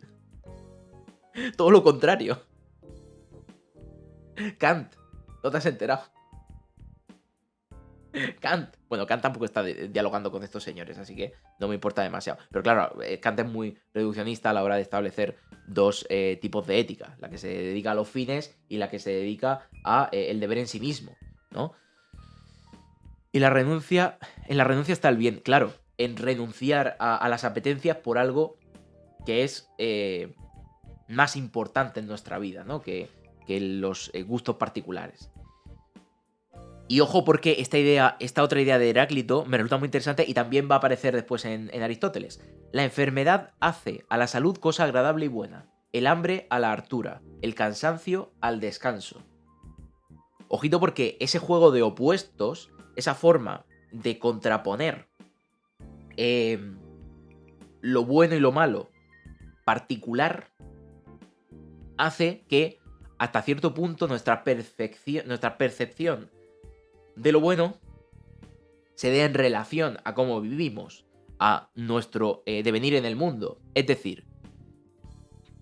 Todo lo contrario. Kant, ¿no te has enterado? Kant. Bueno, Kant tampoco está dialogando con estos señores, así que no me importa demasiado. Pero claro, Kant es muy reduccionista a la hora de establecer dos tipos de ética. La que se dedica a los fines y la que se dedica a el deber en sí mismo, ¿no? Y en la renuncia está el bien, claro. En renunciar a las apetencias por algo que es más importante en nuestra vida, ¿no? Que los gustos particulares. Y ojo porque esta otra idea de Heráclito me resulta muy interesante y también va a aparecer después en Aristóteles. La enfermedad hace a la salud cosa agradable y buena, el hambre a la hartura, el cansancio al descanso. Ojito porque ese juego de opuestos, esa forma de contraponer lo bueno y lo malo particular, hace que hasta cierto punto nuestra percepción de lo bueno se dé en relación a cómo vivimos, a nuestro devenir en el mundo. Es decir,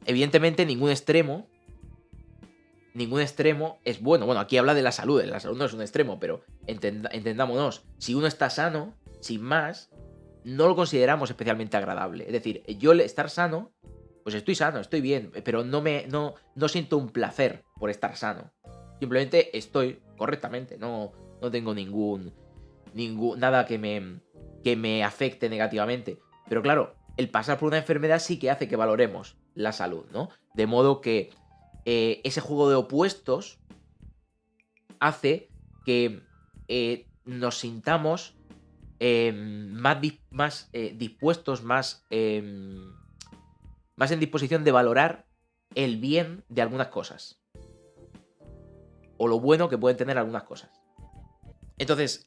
evidentemente ningún extremo es bueno. Bueno, aquí habla de la salud no es un extremo, pero entendámonos, si uno está sano, sin más, no lo consideramos especialmente agradable. Es decir, yo estar sano, pues estoy sano, estoy bien, pero no siento un placer por estar sano. Simplemente estoy correctamente, no tengo nada que me afecte negativamente. Pero claro, el pasar por una enfermedad sí que hace que valoremos la salud, ¿no? De modo que ese juego de opuestos hace que nos sintamos más dispuestos, más en disposición de valorar el bien de algunas cosas. O lo bueno que pueden tener algunas cosas. Entonces,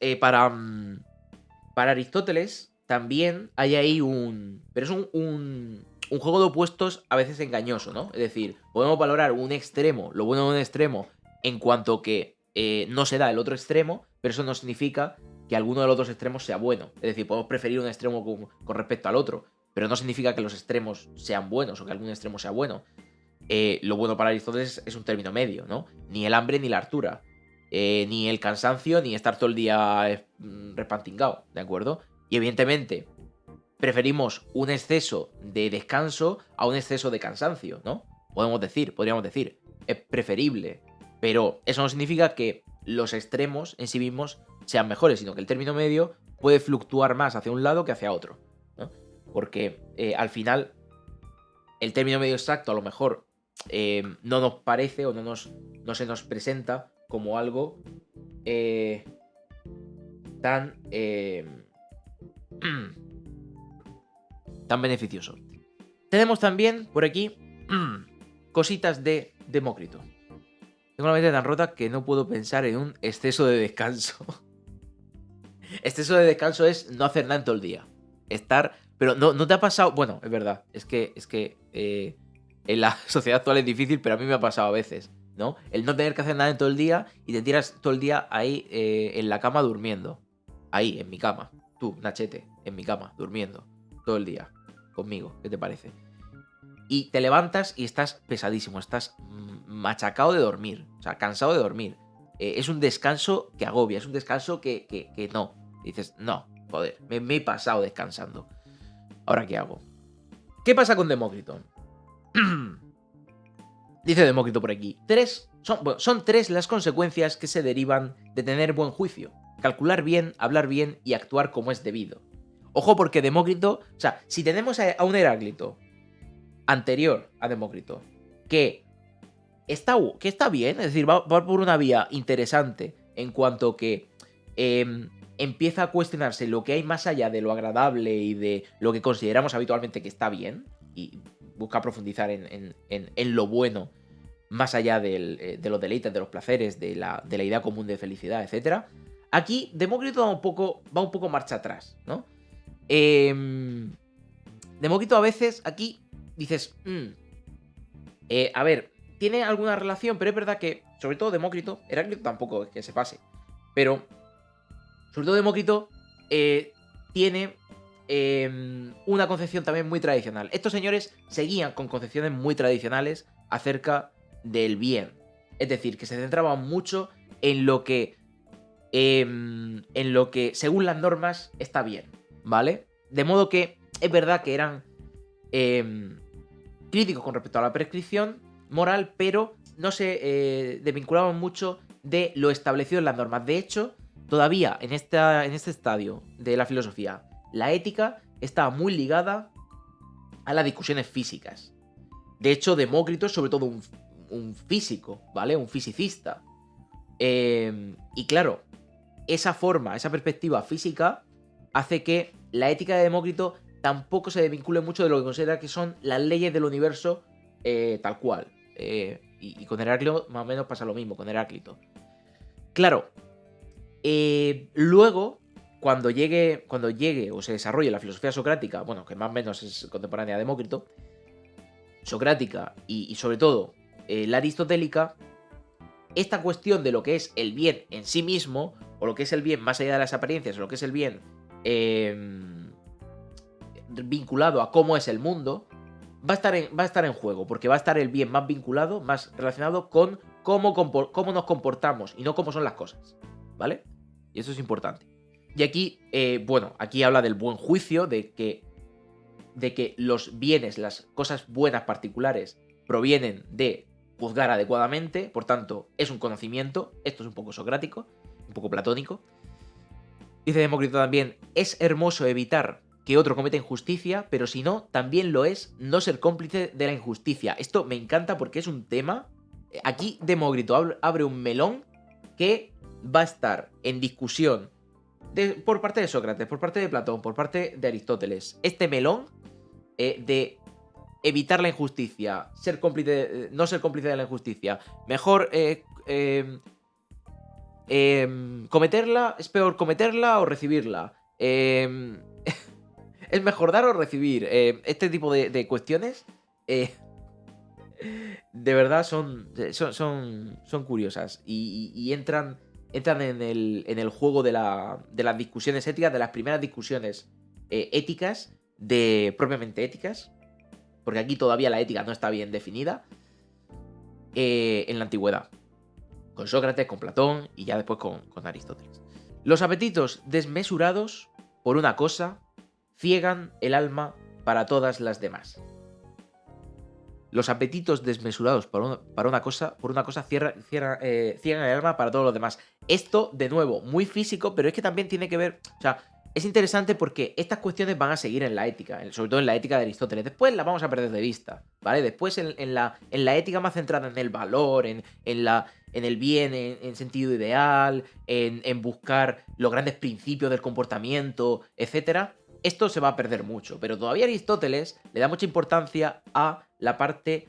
para Aristóteles también hay ahí un... Pero es un juego de opuestos a veces engañoso, ¿no? Es decir, podemos valorar un extremo, lo bueno de un extremo, en cuanto que no se da el otro extremo, pero eso no significa que alguno de los dos extremos sea bueno. Es decir, podemos preferir un extremo con respecto al otro, pero no significa que los extremos sean buenos o que algún extremo sea bueno. Lo bueno para Aristóteles es un término medio, ¿no? Ni el hambre ni la hartura. Ni el cansancio, ni estar todo el día repantingado, ¿de acuerdo? Y evidentemente, preferimos un exceso de descanso a un exceso de cansancio, ¿no? Podríamos decir, es preferible. Pero eso no significa que los extremos en sí mismos sean mejores, sino que el término medio puede fluctuar más hacia un lado que hacia otro, ¿no? Porque al final, el término medio exacto a lo mejor no nos parece o no se nos presenta como algo tan tan beneficioso. Tenemos también por aquí cositas de Demócrito. Tengo la mente tan rota que no puedo pensar en un exceso de descanso. Exceso de descanso es no hacer nada en todo el día. Pero no te ha pasado... Bueno, es verdad. Es que en la sociedad actual es difícil, pero a mí me ha pasado a veces, ¿no? El no tener que hacer nada en todo el día y te tiras todo el día ahí en la cama durmiendo. Ahí, en mi cama. Tú, Nachete, en mi cama, durmiendo. Todo el día. Conmigo, ¿qué te parece? Y te levantas y estás pesadísimo, estás machacado de dormir, o sea, cansado de dormir. Es un descanso que agobia, es un descanso que no. Dices, no, joder, me he pasado descansando. ¿Ahora qué hago? ¿Qué pasa con Demócrito? Dice Demócrito por aquí. Son tres las consecuencias que se derivan de tener buen juicio. Calcular bien, hablar bien y actuar como es debido. Ojo, porque Demócrito... O sea, si tenemos a un Heráclito anterior a Demócrito que está bien, es decir, va por una vía interesante en cuanto que empieza a cuestionarse lo que hay más allá de lo agradable y de lo que consideramos habitualmente que está bien y busca profundizar en lo bueno más allá de los deleites, de los placeres, de la idea común de felicidad, etc. Aquí Demócrito va un poco marcha atrás, ¿no? Demócrito a veces aquí dices, a ver, tiene alguna relación, pero es verdad que, sobre todo Demócrito, Heráclito tampoco es que se pase, pero sobre todo Demócrito tiene una concepción también muy tradicional. Estos señores seguían con concepciones muy tradicionales acerca del bien. Es decir, que se centraban mucho en lo que según las normas está bien, ¿vale? De modo que es verdad que eran críticos con respecto a la prescripción moral, pero no se desvinculaban mucho de lo establecido en las normas. De hecho, todavía en este estadio de la filosofía, la ética estaba muy ligada a las discusiones físicas. De hecho, Demócrito es sobre todo un físico, ¿vale? Un fisicista. Y claro, esa perspectiva física hace que la ética de Demócrito tampoco se desvincule mucho de lo que considera que son las leyes del universo tal cual. Y con Heráclito más o menos pasa lo mismo, con Heráclito. Claro, luego, cuando llegue o se desarrolle la filosofía socrática, bueno, que más o menos es contemporánea a Demócrito, socrática y sobre todo la aristotélica, esta cuestión de lo que es el bien en sí mismo, o lo que es el bien más allá de las apariencias, o lo que es el bien vinculado a cómo es el mundo, va a estar en juego, porque va a estar el bien más vinculado, más relacionado con cómo nos comportamos y no cómo son las cosas, ¿vale? Y eso es importante. Y aquí, aquí habla del buen juicio, de que los bienes, las cosas buenas particulares, provienen de juzgar adecuadamente, por tanto, es un conocimiento. Esto es un poco socrático, un poco platónico. Dice Demócrito también, es hermoso evitar que otro cometa injusticia, pero si no, también lo es no ser cómplice de la injusticia. Esto me encanta porque es un tema... Aquí Demócrito abre un melón que va a estar en discusión por parte de Sócrates, por parte de Platón, por parte de Aristóteles. Este melón de evitar la injusticia, no ser cómplice de la injusticia, mejor cometerla, es peor cometerla o recibirla. Eh, ¿Es mejor dar o recibir? Este tipo de cuestiones, eh, de verdad son curiosas y entran en el juego de las discusiones éticas, de las primeras discusiones éticas, propiamente éticas, porque aquí todavía la ética no está bien definida, en la antigüedad, con Sócrates, con Platón y ya después con Aristóteles. Los apetitos desmesurados por una cosa ciegan el alma para todas las demás. Los apetitos desmesurados por una cosa ciegan el alma para todos los demás. Esto, de nuevo, muy físico, pero es que también tiene que ver. O sea, es interesante porque estas cuestiones van a seguir en la ética, sobre todo en la ética de Aristóteles. Después la vamos a perder de vista, ¿vale? Después en la ética más centrada en el valor, en el bien, en sentido ideal, en buscar los grandes principios del comportamiento, etcétera. Esto se va a perder mucho, pero todavía Aristóteles le da mucha importancia a la parte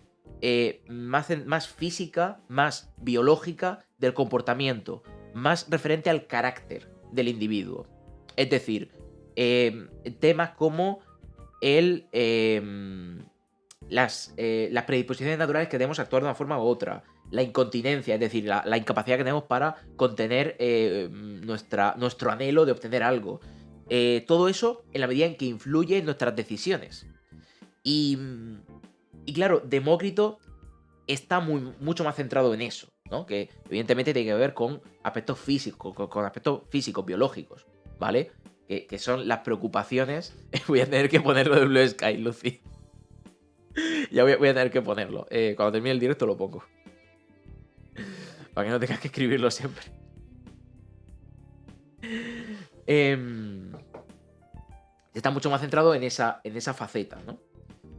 más física, más biológica del comportamiento, más referente al carácter del individuo. Es decir, temas como las predisposiciones naturales que debemos actuar de una forma u otra, la incontinencia, es decir, la incapacidad que tenemos para contener nuestro anhelo de obtener algo. Todo eso en la medida en que influye en nuestras decisiones. Y claro, Demócrito está mucho más centrado en eso, ¿no? Que evidentemente tiene que ver con aspectos físicos, con aspectos físicos, biológicos, ¿vale? Que son las preocupaciones. Voy a tener que ponerlo de Blue Sky, Lucy. Ya voy a tener que ponerlo. Cuando termine el directo lo pongo. Para que no tengas que escribirlo siempre. Está mucho más centrado en esa faceta, ¿no?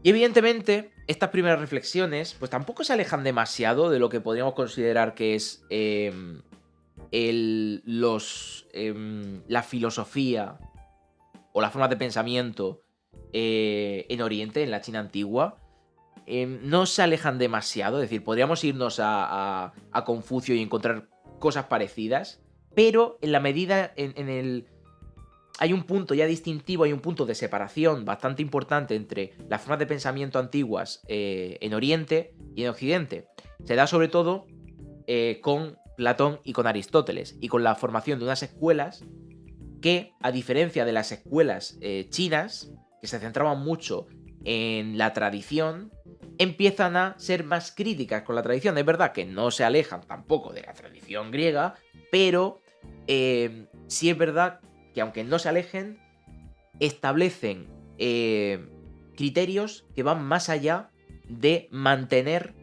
Y evidentemente, estas primeras reflexiones, pues tampoco se alejan demasiado de lo que podríamos considerar que es la filosofía o las formas de pensamiento en Oriente, en la China antigua. No se alejan demasiado, es decir, podríamos irnos a Confucio y encontrar cosas parecidas, pero en la medida hay un punto ya distintivo, hay un punto de separación bastante importante entre las formas de pensamiento antiguas en Oriente y en Occidente. Se da sobre todo con Platón y con Aristóteles, y con la formación de unas escuelas que, a diferencia de las escuelas chinas, que se centraban mucho en la tradición, empiezan a ser más críticas con la tradición. Es verdad que no se alejan tampoco de la tradición griega, pero sí es verdad que, aunque no se alejen, establecen criterios que van más allá de mantener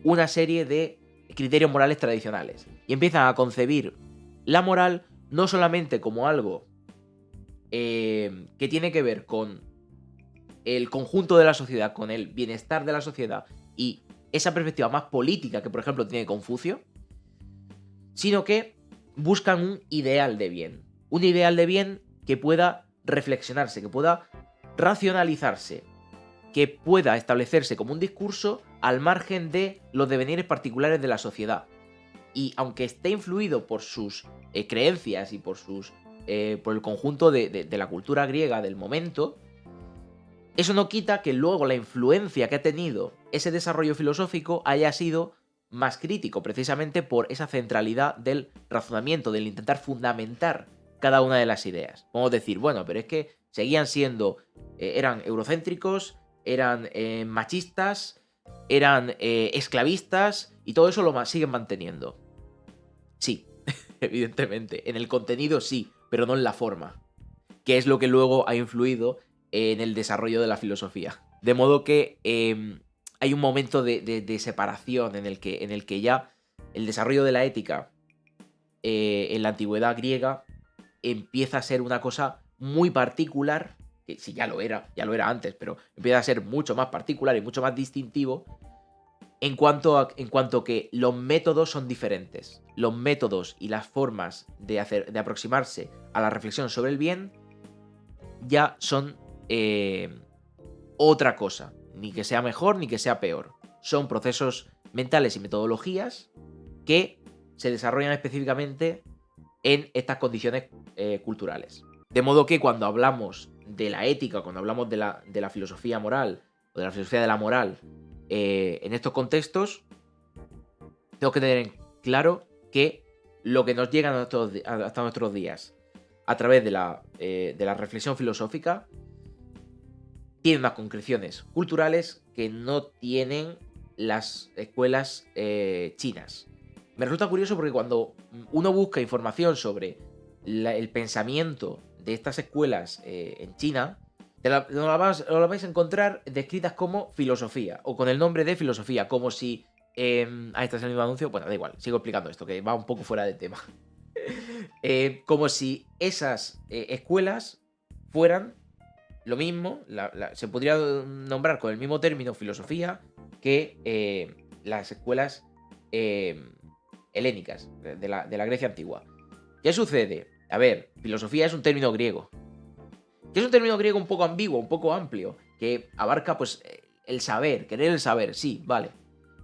una serie de criterios morales tradicionales. Y empiezan a concebir la moral no solamente como algo que tiene que ver con el conjunto de la sociedad, con el bienestar de la sociedad y esa perspectiva más política que, por ejemplo, tiene Confucio, sino que buscan un ideal de bien. Un ideal de bien que pueda reflexionarse, que pueda racionalizarse, que pueda establecerse como un discurso al margen de los devenires particulares de la sociedad. Y aunque esté influido por sus creencias y por el conjunto de la cultura griega del momento, eso no quita que luego la influencia que ha tenido ese desarrollo filosófico haya sido más crítico, precisamente por esa centralidad del razonamiento, del intentar fundamentar cada una de las ideas. Podemos decir, bueno, pero es que seguían siendo, eran eurocéntricos, eran machistas, eran esclavistas, y todo eso lo siguen manteniendo. Sí, evidentemente, en el contenido sí, pero no en la forma, que es lo que luego ha influido en el desarrollo de la filosofía. De modo que hay un momento de separación en el que ya el desarrollo de la ética en la antigüedad griega empieza a ser una cosa muy particular, que sí, ya lo era antes, pero empieza a ser mucho más particular y mucho más distintivo en cuanto que los métodos son diferentes. Los métodos y las formas de aproximarse a la reflexión sobre el bien ya son otra cosa. Ni que sea mejor ni que sea peor. Son procesos mentales y metodologías que se desarrollan específicamente en estas condiciones culturales. De modo que cuando hablamos de la ética, cuando hablamos de la filosofía moral, o de la filosofía de la moral, en estos contextos, tengo que tener en claro que lo que nos llega hasta nuestros días a través de la reflexión filosófica tiene unas concreciones culturales que no tienen las escuelas chinas. Me resulta curioso porque cuando uno busca información sobre el pensamiento de estas escuelas en China, lo vais a encontrar descritas como filosofía, o con el nombre de filosofía, como si... ahí está saliendo un anuncio. Bueno, da igual, sigo explicando esto, que va un poco fuera de tema. Como si esas escuelas fueran lo mismo, se podría nombrar con el mismo término filosofía que las escuelas helénicas de la Grecia antigua. ¿Qué sucede? A ver, filosofía es un término griego. Que es un término griego un poco ambiguo, un poco amplio, que abarca pues el saber, querer el saber, sí, vale.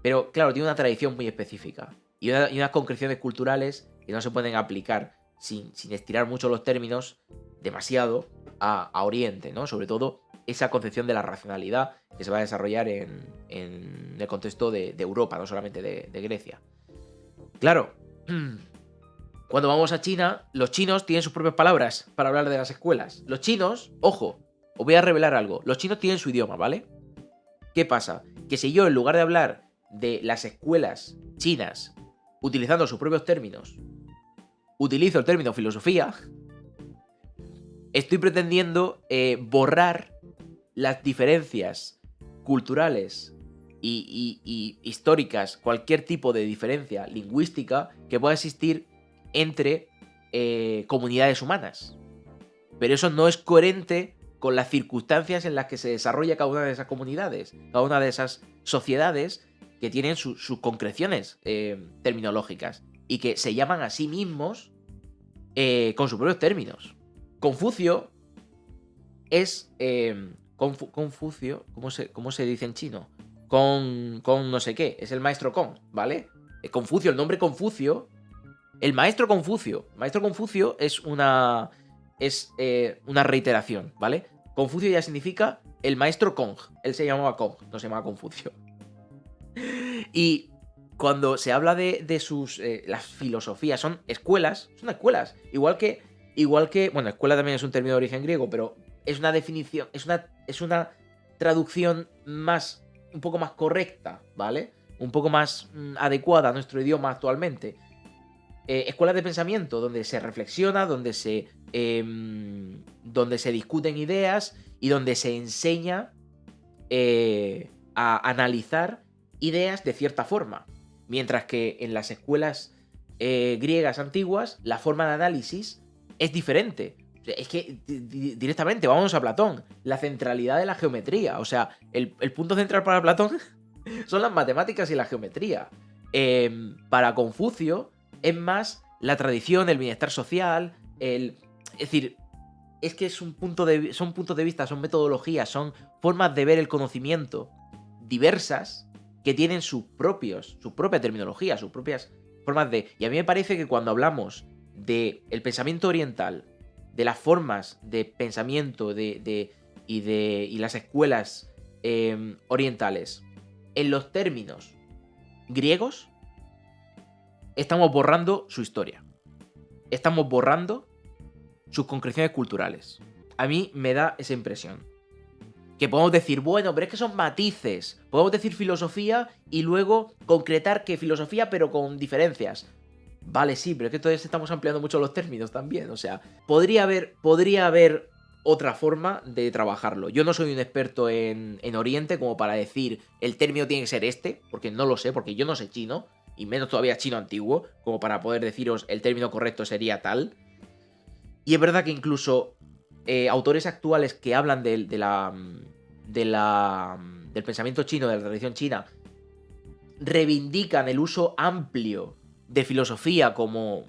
Pero claro, tiene una tradición muy específica y unas concreciones culturales que no se pueden aplicar sin estirar mucho los términos demasiado a Oriente, ¿no? Sobre todo esa concepción de la racionalidad que se va a desarrollar en el contexto de Europa, no solamente de Grecia. Claro, cuando vamos a China, los chinos tienen sus propias palabras para hablar de las escuelas. Los chinos, ojo, os voy a revelar algo, los chinos tienen su idioma, ¿vale? ¿Qué pasa? Que si yo, en lugar de hablar de las escuelas chinas utilizando sus propios términos, utilizo el término filosofía, estoy pretendiendo borrar las diferencias culturales y históricas, cualquier tipo de diferencia lingüística que pueda existir entre comunidades humanas. Pero eso no es coherente con las circunstancias en las que se desarrolla cada una de esas comunidades, cada una de esas sociedades que tienen sus concreciones terminológicas y que se llaman a sí mismos con sus propios términos. Confucio es... Confucio, ¿cómo se dice en chino? Con no sé qué, es el maestro Kong, ¿vale? Confucio, el nombre Confucio, el maestro Confucio. Maestro Confucio es una reiteración, ¿vale? Confucio ya significa el maestro Kong. Él se llamaba Kong, no se llamaba Confucio. Y cuando se habla de sus... las filosofías, son escuelas. Igual que... Bueno, escuela también es un término de origen griego, pero es una definición... Es una traducción un poco más correcta, ¿vale? Un poco más adecuada a nuestro idioma actualmente. Escuelas de pensamiento, donde se reflexiona, donde se discuten ideas y donde se enseña a analizar ideas de cierta forma. Mientras que en las escuelas griegas antiguas, la forma de análisis es diferente. Es que directamente, vamos a Platón, la centralidad de la geometría. O sea, el punto central para Platón son las matemáticas y la geometría. Para Confucio es más la tradición, el bienestar social, es decir, es que son puntos de vista, son metodologías, son formas de ver el conocimiento diversas que tienen su propia terminología, sus propias formas de... Y a mí me parece que cuando hablamos del pensamiento oriental, de las formas de pensamiento y las escuelas orientales, en los términos griegos, estamos borrando su historia. Estamos borrando sus concreciones culturales. A mí me da esa impresión. Que podemos decir, bueno, pero es que son matices. Podemos decir filosofía y luego concretar que filosofía, pero con diferencias. Vale, sí, pero es que todavía estamos ampliando mucho los términos también. O sea, podría haber otra forma de trabajarlo. Yo no soy un experto en Oriente como para decir el término tiene que ser este, porque no lo sé, porque yo no sé chino, y menos todavía chino antiguo, como para poder deciros el término correcto sería tal. Y es verdad que incluso autores actuales que hablan del pensamiento chino, de la tradición china, reivindican el uso amplio de filosofía como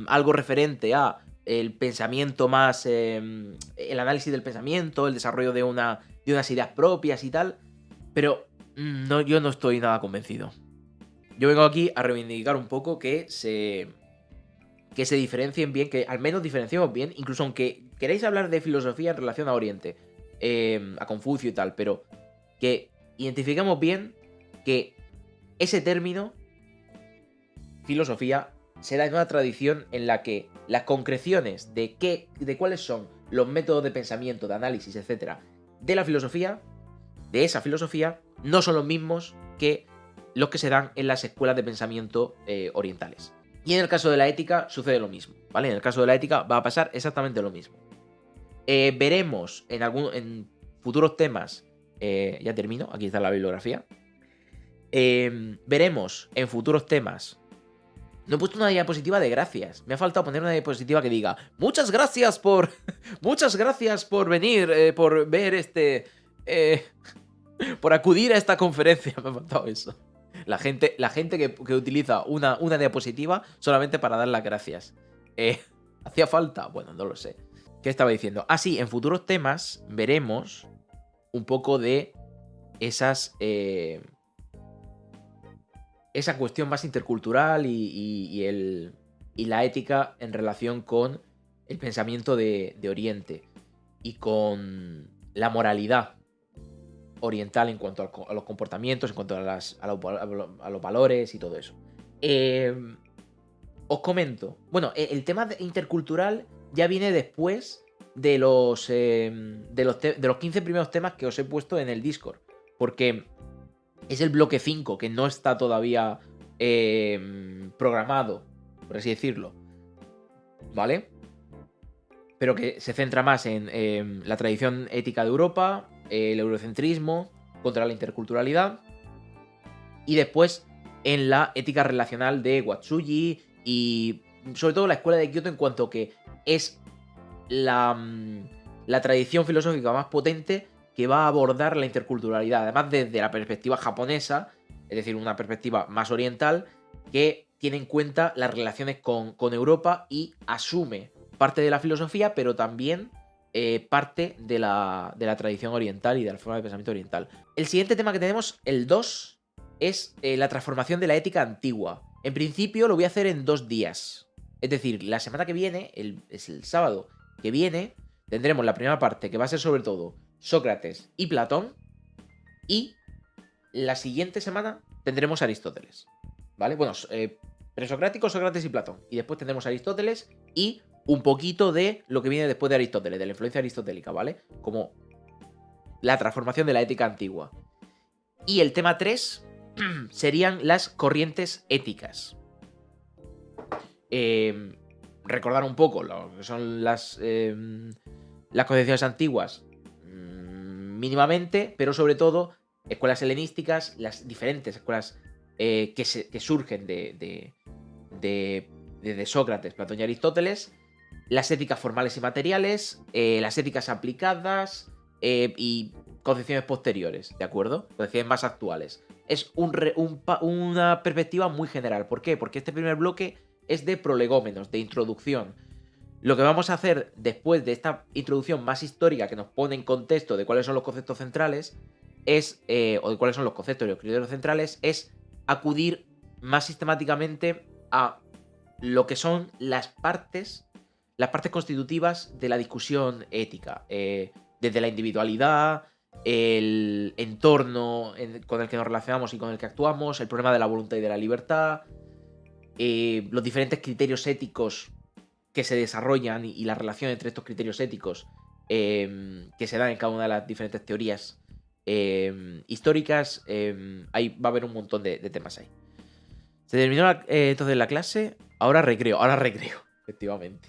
algo referente a el pensamiento más... el análisis del pensamiento, el desarrollo de unas ideas propias y tal. Pero yo no estoy nada convencido. Yo vengo aquí a reivindicar un poco que se diferencien bien, que al menos diferenciemos bien, incluso aunque queréis hablar de filosofía en relación a Oriente, a Confucio y tal, pero que identifiquemos bien que ese término, filosofía, se da en una tradición en la que las concreciones de cuáles son los métodos de pensamiento, de análisis, etcétera, de la filosofía, de esa filosofía, no son los mismos que los que se dan en las escuelas de pensamiento orientales. Y en el caso de la ética sucede lo mismo, ¿vale? En el caso de la ética va a pasar exactamente lo mismo. Veremos en futuros temas, ya termino, aquí está la bibliografía. Veremos en futuros temas. No he puesto una diapositiva de gracias. Me ha faltado poner una diapositiva que diga muchas gracias por venir, por ver por acudir a esta conferencia. Me ha faltado eso. La gente que utiliza una diapositiva solamente para dar las gracias. ¿Hacía falta? Bueno, no lo sé. ¿Qué estaba diciendo? Ah, sí, en futuros temas veremos un poco de esa cuestión más intercultural y la ética en relación con el pensamiento de Oriente y con la moralidad oriental en cuanto a los comportamientos, en cuanto a los valores y todo eso. Os comento. Bueno, el tema intercultural ya viene después de los 15 primeros temas que os he puesto en el Discord. Porque es el bloque 5 que no está todavía programado, por así decirlo. ¿Vale? Pero que se centra más en la tradición ética de Europa, el eurocentrismo, contra la interculturalidad. Y después en la ética relacional de Watsuji y sobre todo la escuela de Kioto en cuanto que es la tradición filosófica más potente que va a abordar la interculturalidad, además desde la perspectiva japonesa, es decir, una perspectiva más oriental, que tiene en cuenta las relaciones con Europa y asume parte de la filosofía, pero también parte de la tradición oriental y de la forma de pensamiento oriental. El siguiente tema que tenemos, el 2, es la transformación de la ética antigua. En principio lo voy a hacer en 2 días. Es decir, la semana que viene, es el sábado que viene, tendremos la primera parte que va a ser sobre todo Sócrates y Platón. Y la siguiente semana tendremos Aristóteles. ¿Vale? Bueno, presocrático, Sócrates y Platón. Y después tendremos Aristóteles y un poquito de lo que viene después de Aristóteles, de la influencia aristotélica, ¿vale? Como la transformación de la ética antigua. Y el tema 3 serían las corrientes éticas. Recordar un poco lo que son las concepciones antiguas mínimamente, pero sobre todo escuelas helenísticas, las diferentes escuelas que surgen de Sócrates, Platón y Aristóteles, las éticas formales y materiales, las éticas aplicadas y concepciones posteriores, ¿de acuerdo? Concepciones más actuales. Es una perspectiva muy general. ¿Por qué? Porque este primer bloque es de prolegómenos, de introducción. Lo que vamos a hacer después de esta introducción más histórica que nos pone en contexto de cuáles son los conceptos centrales o de cuáles son los conceptos y los criterios centrales, es acudir más sistemáticamente a lo que son las partes constitutivas de la discusión ética. Desde la individualidad, el entorno con el que nos relacionamos y con el que actuamos, el problema de la voluntad y de la libertad, los diferentes criterios éticos que se desarrollan y la relación entre estos criterios éticos que se dan en cada una de las diferentes teorías históricas. Ahí va a haber un montón de temas ahí. Se terminó entonces la clase. Ahora recreo, efectivamente.